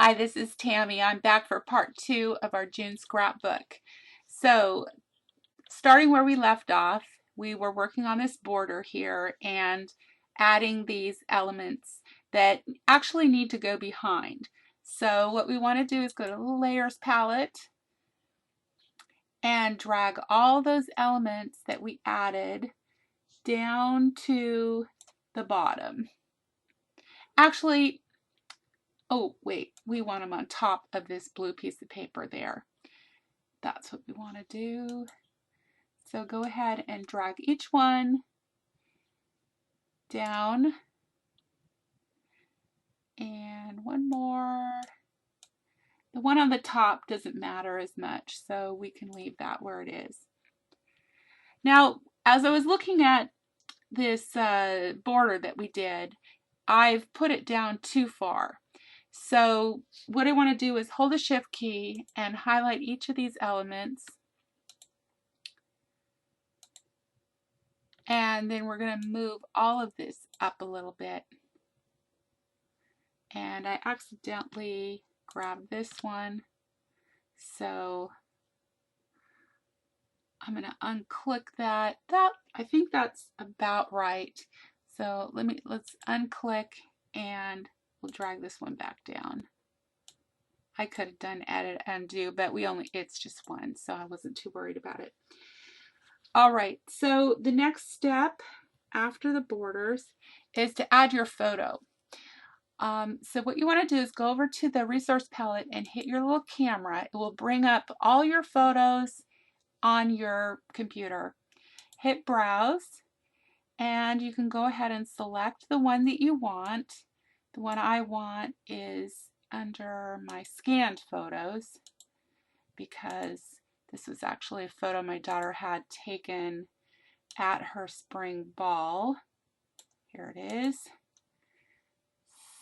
Hi, this is Tammy. I'm back for part 2 of our June scrapbook. So, starting where we left off, we were working on this border here and adding these elements that actually need to go behind. So what we want to do is go to the Layers palette and drag all those elements that we added down to the bottom. Actually, oh wait, we want them on top of this blue piece of paper there. That's what we want to do. So go ahead and drag each one down. And one more. The one on the top doesn't matter as much, so we can leave that where it is. Now, as I was looking at this border that we did, I've put it down too far. So what I want to do is hold the Shift key and highlight each of these elements. And then we're going to move all of this up a little bit. And I accidentally grabbed this one, so I'm going to unclick that. I think that's about right. So let's unclick and we'll drag this one back down. I could have done edit undo, but it's just one, so I wasn't too worried about it. All right, so the next step after the borders is to add your photo. So what you want to do is go over to the resource palette and hit your little camera. It will bring up all your photos on your computer. Hit browse and you can go ahead and select the one that you want. The one I want is under my scanned photos because this was actually a photo my daughter had taken at her spring ball. Here it is.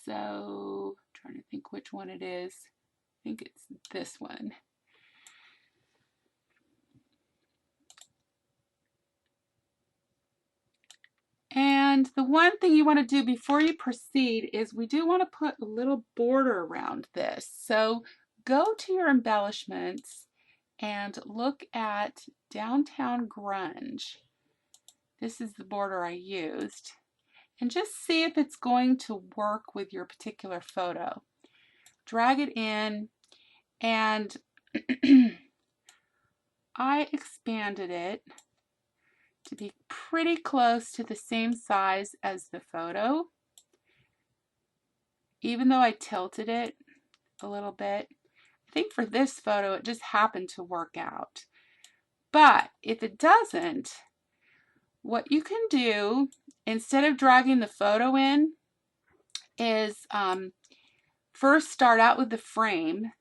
So, trying to think which one it is. I think it's this one. And the one thing you want to do before you proceed is we do want to put a little border around this. So go to your embellishments and look at Downtown Grunge. This is the border I used. And just see if it's going to work with your particular photo. Drag it in and I expanded it to be pretty close to the same size as the photo. Even though I tilted it a little bit, I think for this photo it just happened to work out. But if it doesn't, what you can do instead of dragging the photo in is first start out with the frame,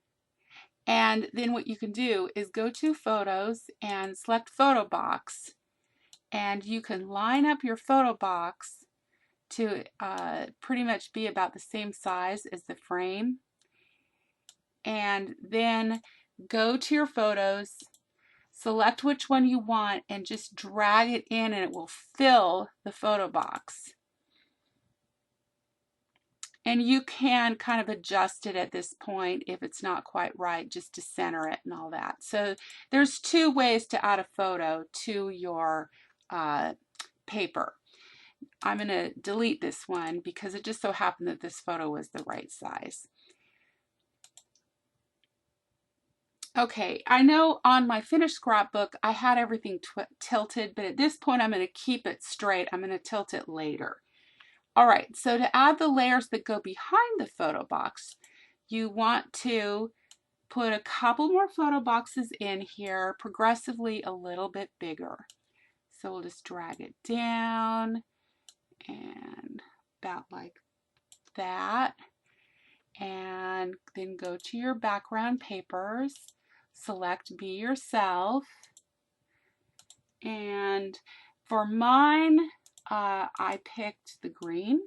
and then what you can do is go to Photos and select Photo Box, and you can line up your photo box to pretty much be about the same size as the frame, and then go to your photos, select which one you want, and just drag it in and it will fill the photo box. And you can kind of adjust it at this point if it's not quite right, just to center it and all that. So there's two ways to add a photo to your paper. I'm going to delete this one because it just so happened that this photo was the right size. Okay, I know on my finished scrapbook I had everything tilted, but at this point I'm going to keep it straight. I'm going to tilt it later. All right, so to add the layers that go behind the photo box, you want to put a couple more photo boxes in here, progressively a little bit bigger. So we'll just drag it down and about like that. And then go to your background papers, select Be Yourself. And for mine, I picked the green.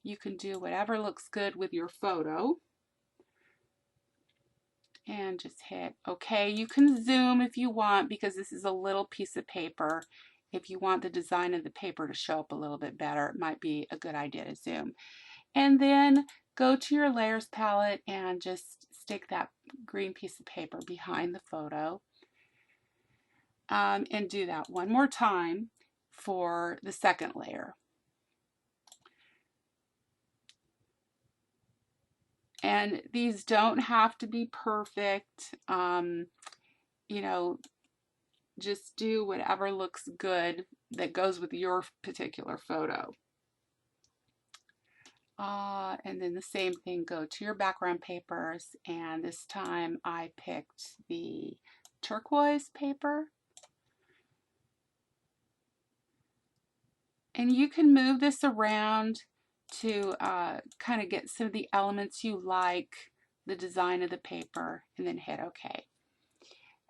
You can do whatever looks good with your photo. And just hit OK. You can zoom if you want because this is a little piece of paper. If you want the design of the paper to show up a little bit better, it might be a good idea to zoom. And then go to your layers palette and just stick that green piece of paper behind the photo. And do that one more time for the second layer. And these don't have to be perfect. You know, just do whatever looks good that goes with your particular photo. And then the same thing, go to your background papers, and this time I picked the turquoise paper. And you can move this around to kind of get some of the elements you like, the design of the paper, and then hit OK.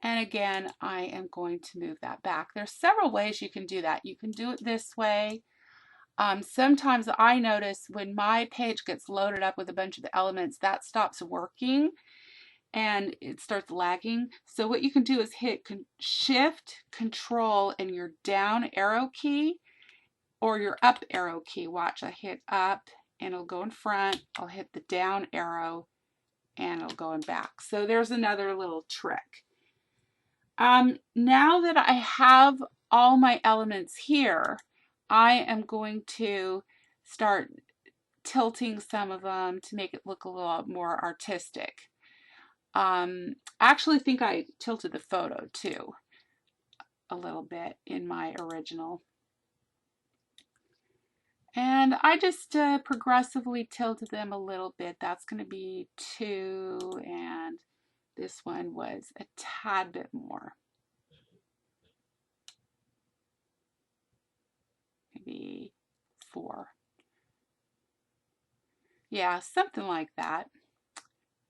And again, I am going to move that back. There's several ways you can do that. You can do it this way. Sometimes I notice when my page gets loaded up with a bunch of the elements, that stops working and it starts lagging. So what you can do is hit Shift, Control, and your down arrow key, or your up arrow key. Watch, I hit up and it'll go in front. I'll hit the down arrow and it'll go in back. So there's another little trick. Now that I have all my elements here, I am going to start tilting some of them to make it look a little more artistic. I actually think I tilted the photo too a little bit in my original. And I just progressively tilted them a little bit. That's going to be 2, and this one was a tad bit more. Maybe 4. Yeah, something like that.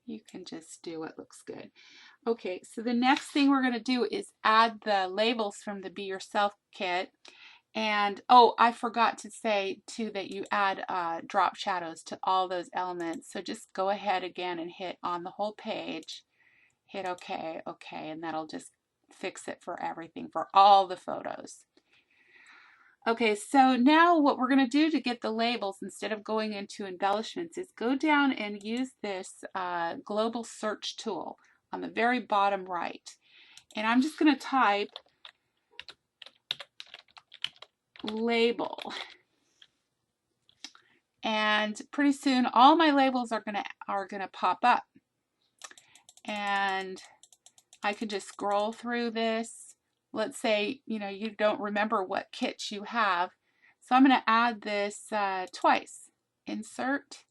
You can just do what looks good. Okay, so the next thing we're going to do is add the labels from the Be Yourself kit. And oh, I forgot to say too that you add drop shadows to all those elements. So just go ahead again and hit on the whole page, hit OK, OK, and that'll just fix it for everything, for all the photos. Okay, so now what we're going to do to get the labels, instead of going into embellishments, is go down and use this global search tool on the very bottom right. And I'm just going to type label. And pretty soon all my labels are gonna pop up. And I can just scroll through this. Let's say, you know, you don't remember what kits you have. So I'm going to add this twice. Insert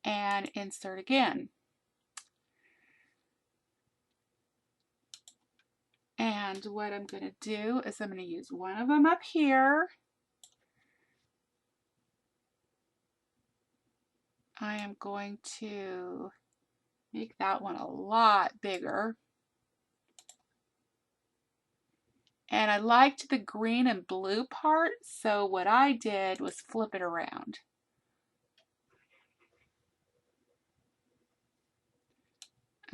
and insert again. And what I'm going to do is I'm going to use one of them up here. I am going to make that one a lot bigger. And I liked the green and blue part, so what I did was flip it around.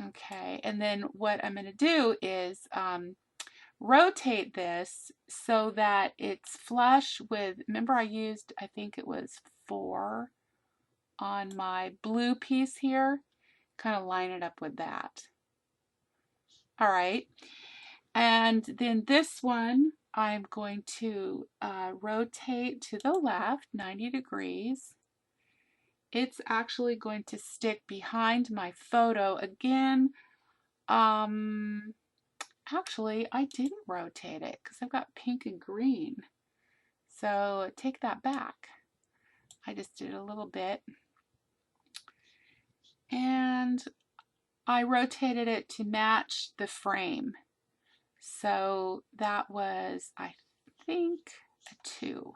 Okay, and then what I'm going to do is rotate this so that it's flush with, remember I used, I think it was 4 on my blue piece here, kind of line it up with that. All right, and then this one I'm going to rotate to the left 90 degrees. It's actually going to stick behind my photo again. Actually, I didn't rotate it because I've got pink and green. So take that back. I just did a little bit. And I rotated it to match the frame. So that was, I think, a 2.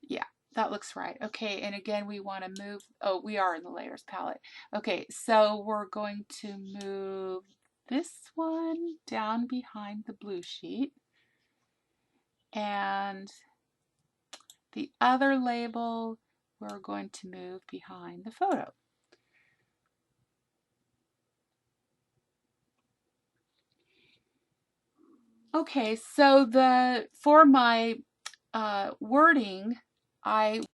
Yeah, that looks right. Okay, and again, we want to move, oh, we are in the layers palette. Okay, so we're going to move this one down behind the blue sheet. And the other label we're going to move behind the photo. Okay, so for my wording, I